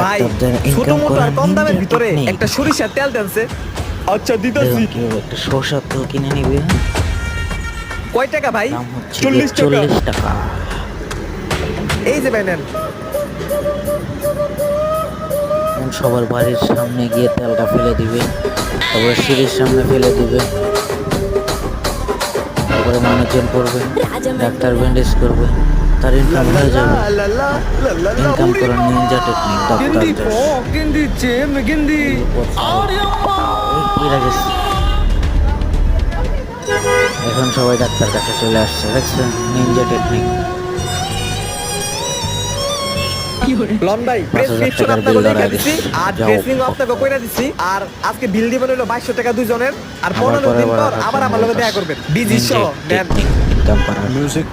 ভাই ছোট মোটো আর কম দামের ভিতরে একটা সরিষার তেল দেনছে। আচ্ছা দিতাছি। একটা সরষার তেল কিনে নিবে, কয় টাকা ভাই? দাম হচ্ছে 40 টাকা। 40 টাকা। এই যে ভাই নেন। এখন সবার বাড়ির সামনে গিয়ে তেলটা ফেলে দিবে, তারপরে সিঁড়ির সামনে ফেলে দিবে, তারপরে মানুষজন করবে, ডাক্তার ব্যান্ডেজ করবে, তার ইনকাম হয়ে যাবে। ইনকাম করার নিনজা টেকনিক ডাক্তারদের। এরা গেছে। এখন সবাই ডাক্তার কাছে চলে আসছে, দেখছেন নিনজা টেকনিক। লন ভাই 5,000 প্রেসক্রিপশন টাকার আপনাকে বিল লিখে ধরায় দিছি দিছি। আর যাও। ড্রেসিং আপনাকে কইরা দিছি। আর আজকে বিল দিবেন হলো 2200 টাকা দুইজনের। আর আবার 15 দিন পরে পর আবার আমার লগে দেখা করবেন। বিজি সহ দেন। ইনকাম করার Music